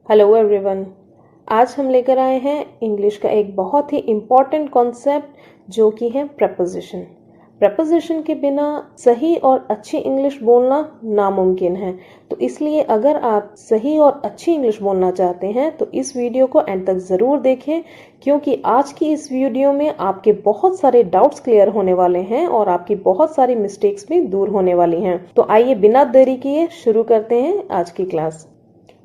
Hello everyone. आज हम लेकर आए हैं इंग्लिश का एक बहुत ही इम्पॉर्टेंट कॉन्सेप्ट जो कि है प्रपोजिशन। प्रपोजिशन के बिना सही और अच्छी इंग्लिश बोलना नामुमकिन है। तो इसलिए अगर आप सही और अच्छी इंग्लिश बोलना चाहते हैं तो इस वीडियो को एंड तक ज़रूर देखें, क्योंकि आज की इस वीडियो में आपके बहुत सारे डाउट्स क्लियर होने वाले हैं और आपकी बहुत सारी मिस्टेक्स भी दूर होने वाली हैं। तो आइए बिना देरी किए शुरू करते हैं आज की क्लास।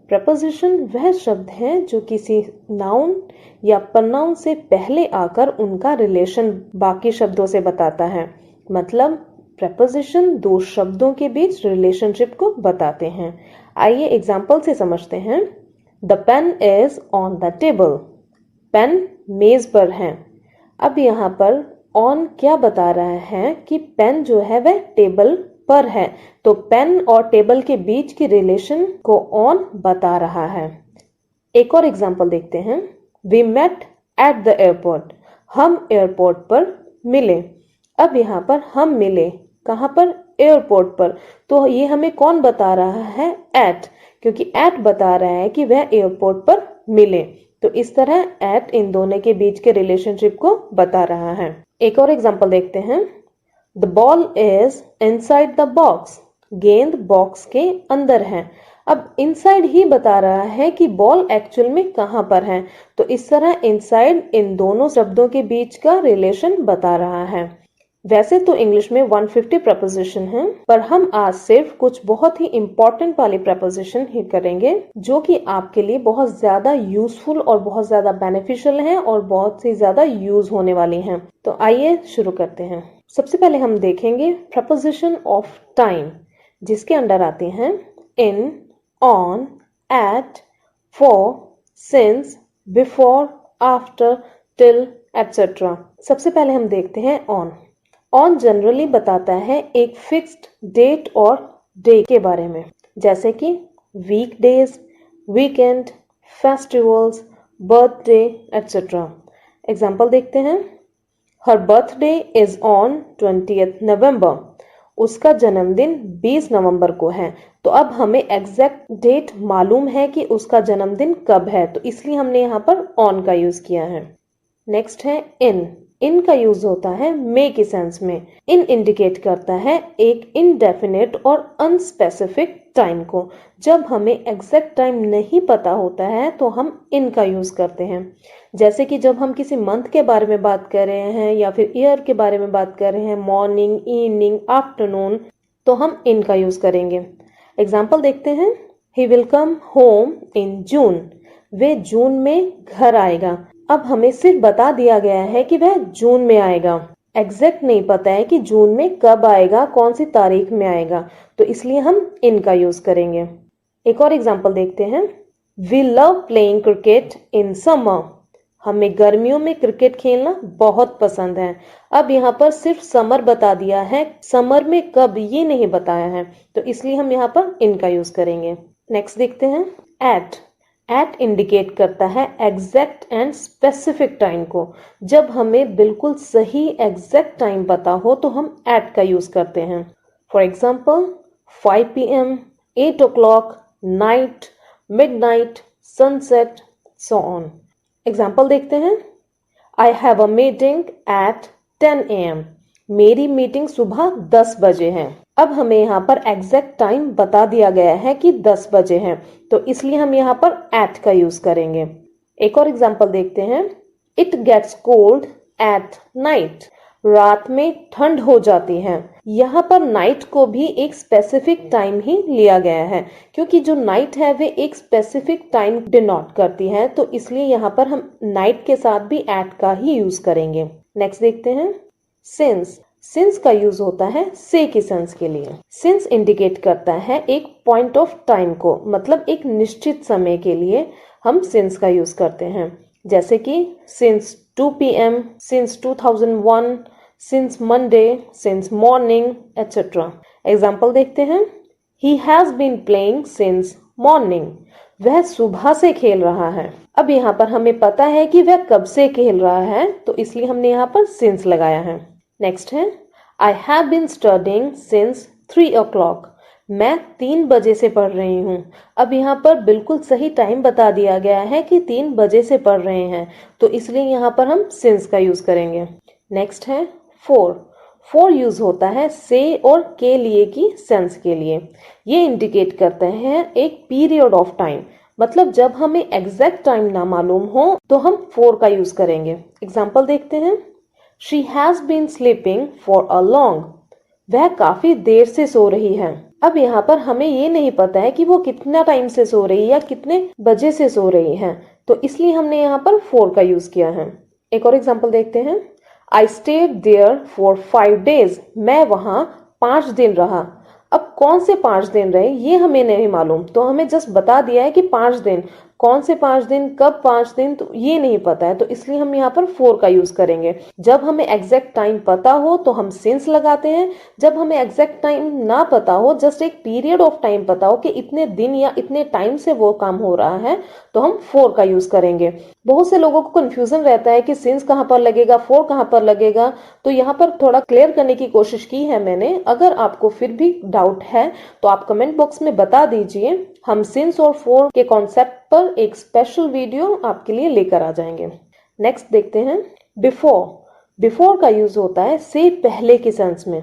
प्रपोजिशन वह शब्द है जो किसी नाउन या प्रोनाउन से पहले आकर उनका रिलेशन बाकी शब्दों से बताता है। मतलब प्रपोजिशन दो शब्दों के बीच रिलेशनशिप को बताते हैं। आइए एग्जाम्पल से समझते हैं। The pen is on the table. Pen मेज पर है। अब यहाँ पर ऑन क्या बता रहा है कि पेन जो है वह टेबल पर है, तो पेन और टेबल के बीच की रिलेशन को ऑन बता रहा है। एक और एग्जांपल देखते हैं। We met at the airport. हम एयरपोर्ट पर मिले। अब यहाँ पर हम मिले कहाँ पर? एयरपोर्ट पर। तो ये हमें कौन बता रहा है? एट, क्योंकि एट बता रहा है कि वह एयरपोर्ट पर मिले। तो इस तरह एट इन दोनों के बीच के रिलेशनशिप को बता रहा है। एक और एग्जांपल देखते हैं। The ball is inside the box. गेंद बॉक्स के अंदर है। अब इनसाइड ही बता रहा है कि बॉल एक्चुअल में कहां पर है। तो इस तरह इनसाइड इन दोनों शब्दों के बीच का रिलेशन बता रहा है। वैसे तो इंग्लिश में 150 प्रपोजिशन हैं, पर हम आज सिर्फ कुछ बहुत ही इंपॉर्टेंट वाली प्रपोजिशन ही करेंगे जो कि आपके लिए बहुत ज्यादा यूजफुल और बहुत ज्यादा बेनिफिशियल हैं और बहुत ही ज्यादा यूज होने वाली हैं। तो आइए शुरू करते हैं। सबसे पहले हम देखेंगे प्रपोजिशन ऑफ टाइम, जिसके अंडर आती हैं in, on, at, for, since, before, after, till, etcetera. सबसे पहले हम देखते हैं ऑन। ऑन जनरली बताता है एक फिक्स्ड डेट और डे के बारे में, जैसे कि weekdays, weekend, festivals, birthday, etcetera. Example देखते हैं। Her birthday is on 20th November. उसका जन्मदिन 20 नवंबर को है। तो अब हमें एग्जैक्ट डेट मालूम है कि उसका जन्मदिन कब है, तो इसलिए हमने यहाँ पर ऑन का यूज किया है। नेक्स्ट है इन। इन का यूज होता है मे के सेंस में। इन इंडिकेट करता है एक इनडेफिनेट और अनस्पेसिफिक टाइम को। जब हमें एग्जैक्ट टाइम नहीं पता होता है तो हम इन का यूज करते हैं। जैसे कि जब हम किसी मंथ के बारे में बात कर रहे हैं या फिर ईयर के बारे में बात कर रहे हैं, मॉर्निंग, इवनिंग, आफ्टरनून, तो हम इन का यूज करेंगे। एग्जाम्पल देखते हैं। He will come home in जून। वे जून में घर आएगा। अब हमें सिर्फ बता दिया गया है कि वह जून में आएगा। एग्जैक्ट नहीं पता है कि जून में कब आएगा, कौन सी तारीख में आएगा, तो इसलिए हम इन का यूज करेंगे। एक और एग्जाम्पल देखते हैं। We love playing cricket in summer. हमें गर्मियों में क्रिकेट खेलना बहुत पसंद है। अब यहाँ पर सिर्फ समर बता दिया है, समर में कब ये नहीं बताया है, तो इसलिए हम यहाँ पर इन का यूज करेंगे। नेक्स्ट देखते हैं। एट। एट इंडिकेट करता है एग्जैक्ट एंड स्पेसिफिक टाइम को। जब हमें बिल्कुल सही एग्जैक्ट टाइम पता हो तो हम एट का यूज करते हैं। For example 5 PM, 8 o'clock, night, midnight, sunset, so on. Example देखते हैं। I have a meeting at 10 AM। मेरी मीटिंग सुबह 10 बजे है। अब हमें यहाँ पर एग्जैक्ट टाइम बता दिया गया है कि 10 बजे है, तो इसलिए हम यहाँ पर एट का यूज करेंगे। एक और एग्जाम्पल देखते हैं। It gets cold at night. रात में ठंड हो जाती है। यहाँ पर नाइट को भी एक स्पेसिफिक टाइम ही लिया गया है, क्योंकि जो नाइट है वे एक स्पेसिफिक टाइम डिनोट करती है, तो इसलिए यहाँ पर हम नाइट के साथ भी एट का ही यूज करेंगे। नेक्स्ट देखते हैं। सिंस। सिंस का यूज होता है से के सेंस के लिए। सिंस इंडिकेट करता है एक पॉइंट ऑफ टाइम को, मतलब एक निश्चित समय के लिए हम सिंस का यूज करते हैं। जैसे कि since 2 PM, since 2001, since Monday, since morning, etcetera. Example देखते हैं। He has been playing since morning. वह सुबह से खेल रहा है। अब यहाँ पर हमें पता है कि वह कब से खेल रहा है, तो इसलिए हमने यहाँ पर सिंस लगाया है। नेक्स्ट है। I have been studying since 3 o'clock। मैं 3 बजे से पढ़ रही हूँ। अब यहाँ पर बिल्कुल सही टाइम बता दिया गया है कि 3 बजे से पढ़ रहे हैं, तो इसलिए यहाँ पर हम सिंस का यूज करेंगे। नेक्स्ट है फॉर। फॉर यूज होता है से और के लिए की सेंस के लिए। ये इंडिकेट करते हैं एक पीरियड ऑफ टाइम, मतलब जब हमें एग्जैक्ट टाइम ना मालूम हो तो हम फॉर का यूज करेंगे। एग्जाम्पल देखते हैं। She has been sleeping for a long. वह काफी देर से सो रही है। अब यहाँ पर हमें ये नहीं पता है कि वो कितना टाइम से सो रही है या कितने बजे से सो रही है, तो इसलिए हमने यहाँ पर फॉर का यूज किया है। एक और एग्जांपल देखते हैं। I stayed there for 5 days। मैं वहां 5 दिन रहा। अब कौन से 5 दिन रहे ये हमें नहीं मालूम, तो हमें जस्ट बता दिया है कि 5 दिन। कौन से 5 दिन, कब 5 दिन, तो ये नहीं पता है, तो इसलिए हम यहाँ पर फॉर का यूज करेंगे। जब हमें एग्जैक्ट टाइम पता हो तो हम सिंस लगाते हैं। जब हमें एग्जैक्ट टाइम ना पता हो, जस्ट एक पीरियड ऑफ टाइम पता हो कि इतने दिन या इतने टाइम से वो काम हो रहा है, तो हम फॉर का यूज करेंगे। बहुत से लोगों को कंफ्यूजन रहता है कि सिंस कहाँ पर लगेगा, फॉर कहाँ पर लगेगा, तो यहाँ पर थोड़ा क्लियर करने की कोशिश की है मैंने। अगर आपको फिर भी डाउट है तो आप कमेंट बॉक्स में बता दीजिए, हम सिंस और फॉर के कॉन्सेप्ट पर एक स्पेशल वीडियो आपके लिए लेकर आ जाएंगे। नेक्स्ट देखते हैं बिफोर। बिफोर का यूज होता है से पहले के सेंस में।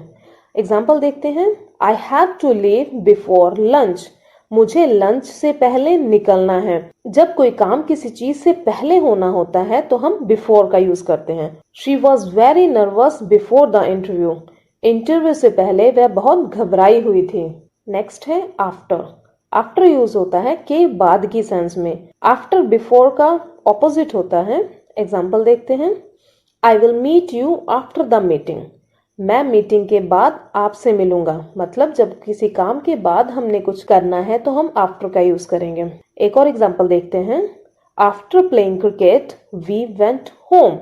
एग्जाम्पल देखते हैं। I have to leave before lunch. मुझे लंच से पहले निकलना है। जब कोई काम किसी चीज से पहले होना होता है तो हम बिफोर का यूज करते हैं। She was very nervous before the interview. Interview से पहले वह बहुत घबराई हुई थी। नेक्स्ट है आफ्टर। आफ्टर यूज होता है के बाद की सेंस में। आफ्टर बिफोर का ऑपोजिट होता है। एग्जाम्पल देखते हैं। I will meet you after the meeting. मैं मीटिंग के बाद आपसे मिलूंगा। मतलब जब किसी काम के बाद हमने कुछ करना है तो हम आफ्टर का यूज करेंगे। एक और एग्जाम्पल देखते हैं। After playing cricket we went home.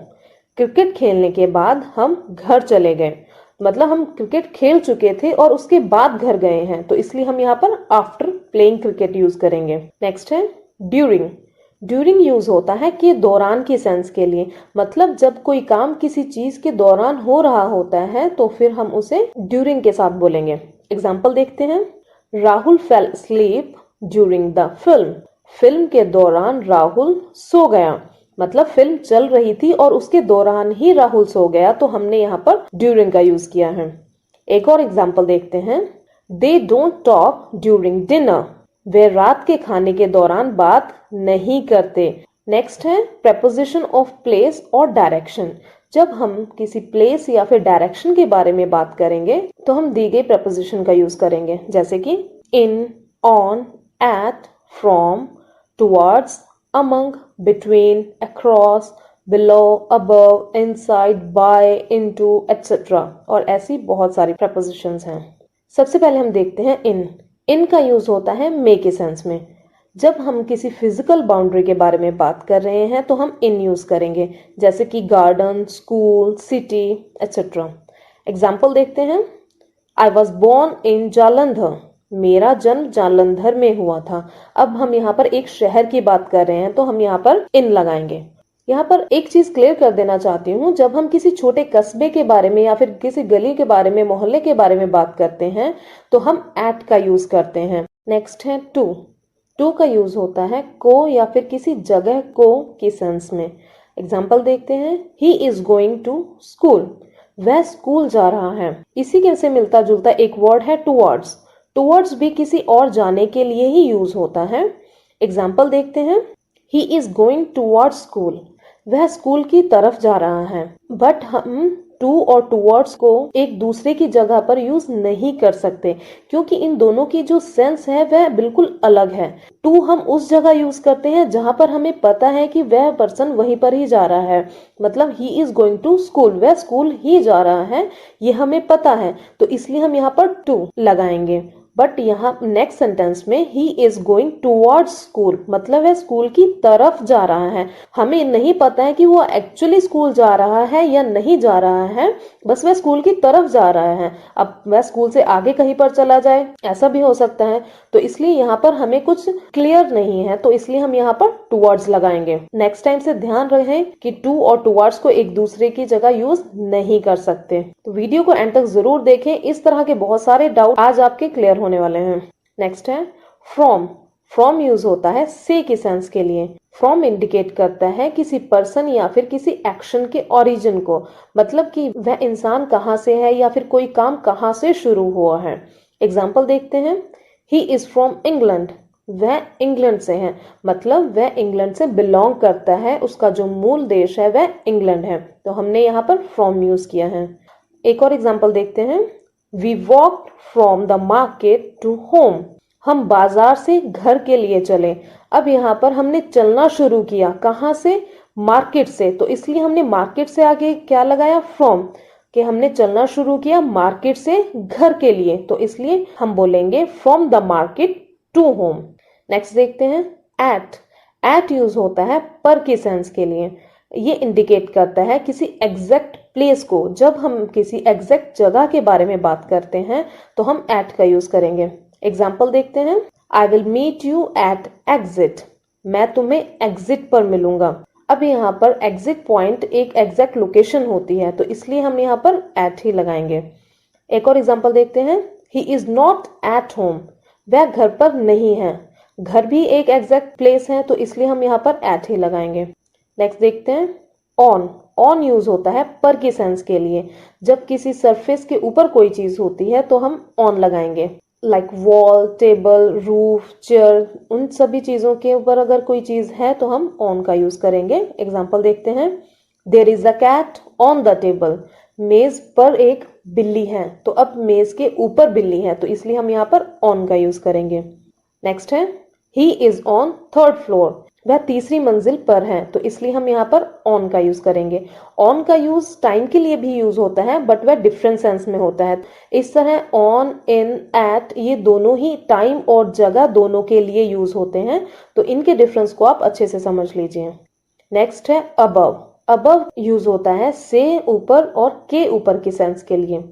Cricket खेलने के बाद हम घर चले गए। मतलब हम क्रिकेट खेल चुके थे और उसके बाद घर गए हैं, तो इसलिए हम यहाँ पर आफ्टर प्लेइंग क्रिकेट यूज करेंगे। नेक्स्ट है ड्यूरिंग। ड्यूरिंग यूज होता है कि दौरान की सेंस के लिए। मतलब जब कोई काम किसी चीज के दौरान हो रहा होता है तो फिर हम उसे ड्यूरिंग के साथ बोलेंगे। एग्जाम्पल देखते हैं। Rahul fail sleep during the film. Film के दौरान राहुल सो गया। मतलब फिल्म चल रही थी और उसके दौरान ही राहुल सो गया, तो हमने यहाँ पर ड्यूरिंग का यूज किया है। एक और एग्जाम्पल देखते हैं। They don't talk during dinner. वे रात के खाने के दौरान बात नहीं करते। नेक्स्ट है प्रेपोजिशन ऑफ प्लेस और डायरेक्शन। जब हम किसी प्लेस या फिर डायरेक्शन के बारे में बात करेंगे तो हम दी गई प्रेपोजिशन का यूज करेंगे, जैसे कि in, on, at, from, towards, among, between, across, below, above, inside, by, into, etc. और ऐसी बहुत सारी prepositions हैं। सबसे पहले हम देखते हैं इन। इन का यूज होता है मे के सेंस में। जब हम किसी फिजिकल बाउंड्री के बारे में बात कर रहे हैं तो हम इन यूज करेंगे, जैसे कि garden, school, city, etc. Example देखते हैं। I was born in Jalandhar. मेरा जन्म जालंधर में हुआ था। अब हम यहाँ पर एक शहर की बात कर रहे हैं तो हम यहाँ पर इन लगाएंगे। यहाँ पर एक चीज क्लियर कर देना चाहती हूँ, जब हम किसी छोटे कस्बे के बारे में या फिर किसी गली के बारे में, मोहल्ले के बारे में बात करते हैं तो हम एट का यूज करते हैं। नेक्स्ट है टू। टू का यूज होता है को या फिर किसी जगह को की सेंस में। एग्जाम्पल देखते हैं। He is going to school. वह स्कूल जा रहा है। इसी के से मिलता जुलता एक वर्ड है टुवर्ड्स। टुवर्ड्स भी किसी और जाने के लिए ही यूज होता है। एग्जाम्पल देखते हैं। He is going towards school. वह स्कूल की तरफ जा रहा है। बट हम टू और टुवर्ड्स को एक दूसरे की जगह पर यूज नहीं कर सकते, क्योंकि इन दोनों की जो सेंस है वह बिल्कुल अलग है। टू हम उस जगह यूज करते हैं जहां पर हमें पता है कि वह पर्सन वहीं पर ही जा रहा है। मतलब he is going to school, वह स्कूल ही जा रहा है, ये हमें पता है, तो इसलिए हम यहाँ पर टू लगाएंगे। बट यहाँ नेक्स्ट सेंटेंस में ही इज गोइंग टुवर्ड्स स्कूल, मतलब वह स्कूल की तरफ जा रहा है। हमें नहीं पता है कि वो एक्चुअली स्कूल जा रहा है या नहीं जा रहा है, बस वह स्कूल की तरफ जा रहा है। अब वह स्कूल से आगे कहीं पर चला जाए, ऐसा भी हो सकता है, तो इसलिए यहाँ पर हमें कुछ क्लियर नहीं है, तो इसलिए हम यहाँ पर टुवर्ड्स लगाएंगे। नेक्स्ट टाइम से ध्यान रहे कि टू और टुवर्ड्स को एक दूसरे की जगह यूज नहीं कर सकते। तो वीडियो को एंड तक जरूर देखें, इस तरह के बहुत सारे डाउट आज आपके क्लियर होने वाले हैं। नेक्स्ट है फ्रॉम। फ्रॉम यूज होता है से की सेंस के लिए। फ्रॉम इंडिकेट करता है किसी पर्सन या फिर किसी एक्शन के ओरिजिन को, मतलब कि वह इंसान कहाँ से है या फिर कोई काम कहाँ से शुरू हुआ है। एग्जाम्पल देखते हैं। ही इज फ्रॉम इंग्लैंड, वह इंग्लैंड से है, मतलब वह इंग्लैंड से बिलोंग करता है, उसका जो मूल देश है वह इंग्लैंड है, तो हमने यहाँ पर फ्रॉम यूज किया है। एक और एग्जाम्पल देखते हैं। We walk from the market to home, हम बाजार से घर के लिए चले। अब यहाँ पर हमने चलना शुरू किया, कहाँ से? मार्केट से, तो इसलिए हमने मार्केट से आगे क्या लगाया? फ्रॉम, कि हमने चलना शुरू किया मार्केट से घर के लिए, तो इसलिए हम बोलेंगे from the market to home. Next देखते हैं एट। एट यूज होता है पर की सेंस के लिए। ये इंडिकेट करता है किसी एग्जैक्ट प्लेस को। जब हम किसी एग्जैक्ट जगह के बारे में बात करते हैं तो हम एट का यूज करेंगे। एग्जाम्पल देखते हैं। I will meet you at exit, मैं तुम्हें एग्जिट पर मिलूंगा। अब यहाँ पर एग्जिट पॉइंट एक एग्जैक्ट लोकेशन होती है, तो इसलिए हम यहाँ पर एट ही लगाएंगे। एक और एग्जाम्पल देखते हैं। He is not at home, वह घर पर नहीं है। घर भी एक एग्जैक्ट प्लेस है, तो इसलिए हम यहाँ पर एट ही लगाएंगे। नेक्स्ट देखते हैं ऑन। ऑन यूज होता है पर की सेंस के लिए। जब किसी सरफेस के ऊपर कोई चीज होती है तो हम ऑन लगाएंगे, like wall, table, roof, chair, उन सभी चीजों के ऊपर अगर कोई चीज है तो हम ऑन का यूज करेंगे। एग्जाम्पल देखते हैं। There is a cat on the table, मेज पर एक बिल्ली है, तो अब मेज के ऊपर बिल्ली है, तो इसलिए हम यहाँ पर ऑन का यूज करेंगे। नेक्स्ट है he is on third floor, वह तीसरी मंजिल पर है, तो इसलिए हम यहाँ पर ऑन का यूज करेंगे। ऑन का यूज टाइम के लिए भी यूज होता है, बट वह डिफरेंट सेंस में होता है। इस तरह ऑन, इन, एट, ये दोनों ही टाइम और जगह दोनों के लिए यूज होते हैं, तो इनके डिफरेंस को आप अच्छे से समझ लीजिए। नेक्स्ट है अबव। अबव यूज होता है से ऊपर और के ऊपर की सेंस के लिए।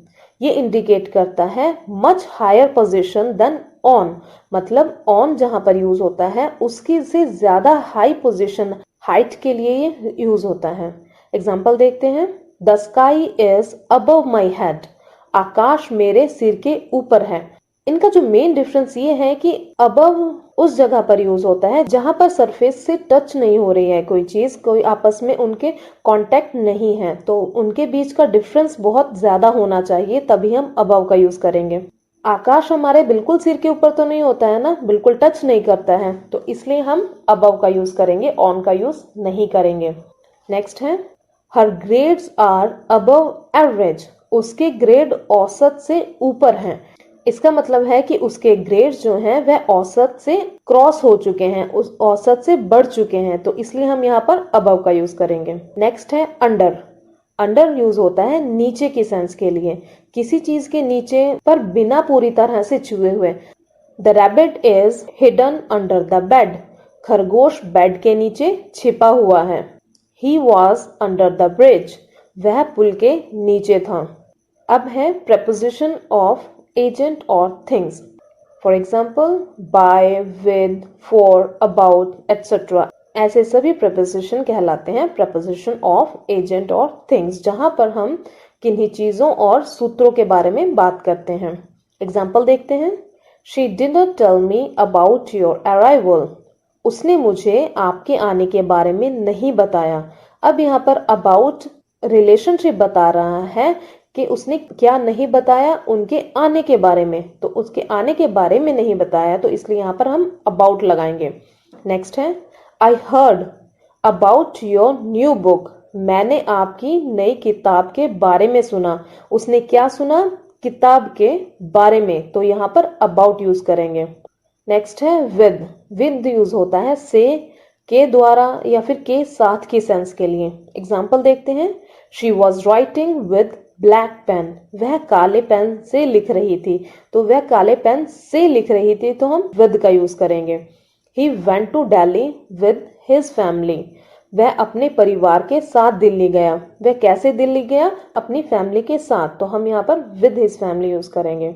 ये इंडिकेट करता है much higher position than on, मतलब ऑन जहां पर यूज होता है उसकी से ज्यादा हाई पोजीशन, हाइट के लिए ये यूज होता है। एग्जाम्पल देखते हैं। The sky is above my head, आकाश मेरे सिर के ऊपर है। इनका जो मेन डिफरेंस ये है कि अबव उस जगह पर यूज होता है जहां पर सरफेस से टच नहीं हो रही है कोई चीज, कोई आपस में उनके कांटेक्ट नहीं है, तो उनके बीच का डिफरेंस बहुत ज्यादा होना चाहिए, तभी हम अबव का यूज करेंगे। आकाश हमारे बिल्कुल सिर के ऊपर तो नहीं होता है ना, बिल्कुल टच नहीं करता है, तो इसलिए हम अबव का यूज करेंगे, ऑन का यूज नहीं करेंगे। नेक्स्ट है हर ग्रेड्स आर अबव एवरेज, उसके ग्रेड औसत से ऊपर हैं। इसका मतलब है कि उसके ग्रेड्स जो हैं वह औसत से क्रॉस हो चुके हैं, उस औसत से बढ़ चुके हैं, तो इसलिए हम यहाँ पर अबव का यूज करेंगे। नेक्स्ट है अंडर। अंडर यूज होता है नीचे की सेंस के लिए, किसी चीज के नीचे पर बिना पूरी तरह से छुए हुए। The rabbit is hidden under the bed, खरगोश बेड के नीचे छिपा हुआ है। He was under the bridge, वह पुल के नीचे था। अब है preposition ऑफ एजेंट और things. For example bye, with, for, about, etcetera, ऐसे सभी preposition कहलाते हैं preposition ऑफ एजेंट और थिंग्स, जहां पर हम किन्हीं चीजों और सूत्रों के बारे में बात करते हैं। एग्जाम्पल देखते हैं। She didn't tell me about your arrival, उसने मुझे आपके आने के बारे में नहीं बताया। अब यहाँ पर अबाउट रिलेशनशिप बता रहा है कि उसने क्या नहीं बताया, उनके आने के बारे में, तो उसके आने के बारे में नहीं बताया, तो इसलिए यहाँ पर हम अबाउट लगाएंगे। नेक्स्ट है I heard about your new book, मैंने आपकी नई किताब के बारे में सुना। उसने क्या सुना? किताब के बारे में, तो यहाँ पर अबाउट यूज करेंगे। नेक्स्ट है विद। विद यूज होता है से, के द्वारा या फिर के साथ की सेंस के लिए। एग्जाम्पल देखते हैं। She was writing with black pen, वह काले पेन से लिख रही थी, तो वह काले पेन से लिख रही थी, तो हम विद का यूज करेंगे। He went to Delhi with his family, वह अपने परिवार के साथ दिल्ली गया। वह कैसे दिल्ली गया? अपनी फैमिली के साथ, तो हम यहाँ पर विद हिज फैमिली यूज करेंगे।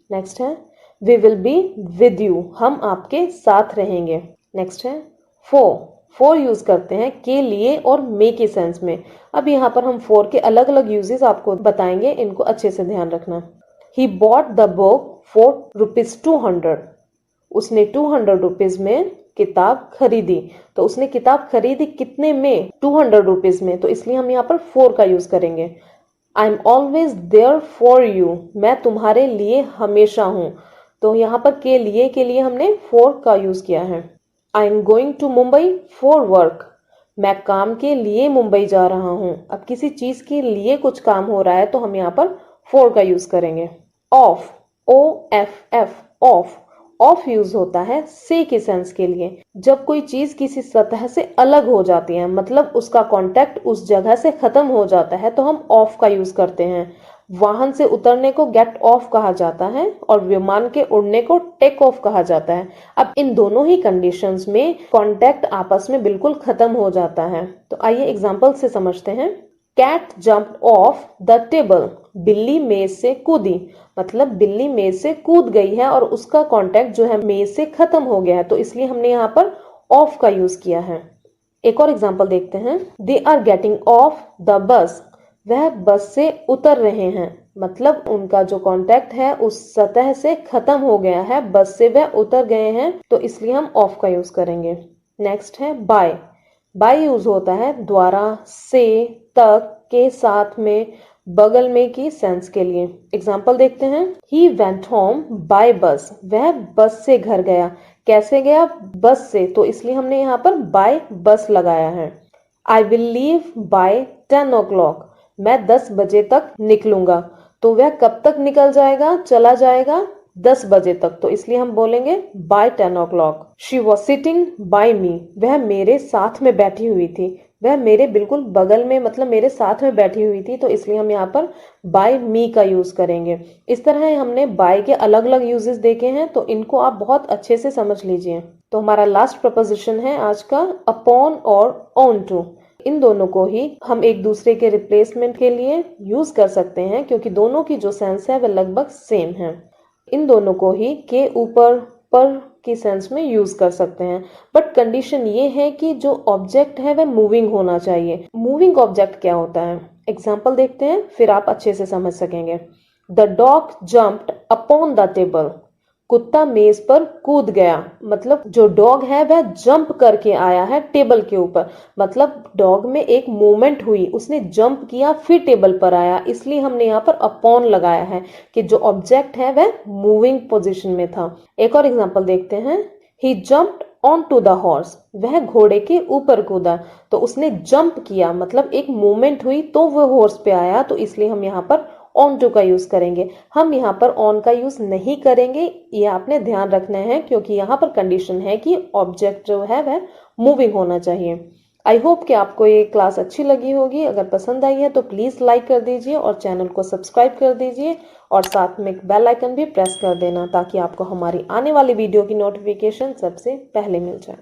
नेक्स्ट है we will be with you, हम आपके साथ रहेंगे। नेक्स्ट है फोर यूज करते हैं के लिए और मे की सेंस में। अब यहाँ पर हम फोर के अलग अलग यूजेस आपको बताएंगे, इनको अच्छे से ध्यान रखना। He bought the book for ₹200। उसने 200 रुपीज में किताब खरीदी। तो उसने किताब खरीदी कितने में? 200 रुपीज में। तो इसलिए हम यहाँ पर फॉर का यूज करेंगे। I am always there for you, मैं तुम्हारे लिए हमेशा हूं। तो यहाँ पर के लिए हमने फॉर का यूज किया है। I am going to Mumbai for work, मैं काम के लिए मुंबई जा रहा हूं। अब किसी चीज के लिए कुछ काम हो रहा है तो हम यहाँ पर फॉर का यूज करेंगे। Of, OFF, of. Of use होता है से के सेंस के लिए। जब कोई चीज किसी सतह से अलग हो जाती है, मतलब उसका कांटेक्ट उस जगह से खत्म हो जाता है, तो हम ऑफ का यूज करते हैं। वाहन से उतरने को गेट ऑफ कहा जाता है और विमान के उड़ने को टेक ऑफ कहा जाता है। अब इन दोनों ही कंडीशंस में कांटेक्ट आपस में बिल्कुल खत्म हो जाता है। तो आइए एग्जांपल से समझते हैं। Cat jumped off the table, बिल्ली मेज से कूदी। मतलब बिल्ली मेज से कूद गई है और उसका कांटेक्ट जो है मेज से खत्म हो गया है, तो इसलिए हमने यहाँ पर ऑफ का यूज किया है। एक और एग्जांपल देखते हैं। They are getting off the bus, वह बस से उतर रहे हैं। मतलब उनका जो कांटेक्ट है उस सतह से खत्म हो गया है, बस से वह उतर गए हैं, तो इसलिए हम ऑफ का यूज करेंगे। नेक्स्ट है बाय। बाय यूज होता है द्वारा, से, तक, के, साथ में, बगल में की सेंस के लिए। एग्जाम्पल देखते हैं। ही वेंट होम बाय बस, वह बस से घर गया। कैसे गया? बस से, तो इसलिए हमने यहाँ पर बाय बस लगाया है। I will leave bye 10 o'clock, मैं 10 बजे तक निकलूंगा। तो वह कब तक निकल जाएगा, चला जाएगा? 10 बजे तक, तो इसलिए हम बोलेंगे by 10 o'clock। She was sitting by me, वह मेरे साथ में बैठी हुई थी। वह मेरे बिल्कुल बगल में, मतलब मेरे साथ में बैठी हुई थी, तो इसलिए हम यहाँ पर बाय मी का यूज करेंगे। इस तरह हमने बाय के अलग अलग यूजेस देखे हैं, तो इनको आप बहुत अच्छे से समझ लीजिए। तो हमारा लास्ट प्रपोजिशन है आज का अपॉन और ऑन टू। इन दोनों को ही हम एक दूसरे के रिप्लेसमेंट के लिए यूज कर सकते हैं, क्योंकि दोनों की जो सेंस है वह लगभग सेम है। इन दोनों को ही के ऊपर, पर की सेंस में यूज कर सकते हैं। बट कंडीशन ये है कि जो ऑब्जेक्ट है वह मूविंग होना चाहिए। मूविंग ऑब्जेक्ट क्या होता है? एग्जाम्पल देखते हैं, फिर आप अच्छे से समझ सकेंगे। The dog jumped upon the table, कुत्ता मेज पर कूद गया। मतलब जो डॉग है वह जंप करके आया है टेबल के ऊपर। मतलब डॉग में एक मूवमेंट हुई, उसने जंप किया फिर टेबल पर आया, इसलिए हमने यहाँ पर अपॉन लगाया है कि जो ऑब्जेक्ट है वह मूविंग पोजीशन में था। एक और एग्जांपल देखते हैं। He jumped on to the horse, वह घोड़े के ऊपर कूदा। तो उसने जंप किया, मतलब एक मूवमेंट हुई तो वह हॉर्स पे आया, तो इसलिए हम यहाँ पर ऑन टू का यूज करेंगे। हम यहाँ पर ऑन का यूज नहीं करेंगे, ये आपने ध्यान रखना है, क्योंकि यहाँ पर कंडीशन है कि ऑब्जेक्ट जो है वह मूविंग होना चाहिए। आई होप कि आपको ये क्लास अच्छी लगी होगी। अगर पसंद आई है तो प्लीज लाइक कर दीजिए और चैनल को सब्सक्राइब कर दीजिए और साथ में बेल आइकन भी प्रेस कर देना, ताकि आपको हमारी आने वाली वीडियो की नोटिफिकेशन सबसे पहले मिल जाए।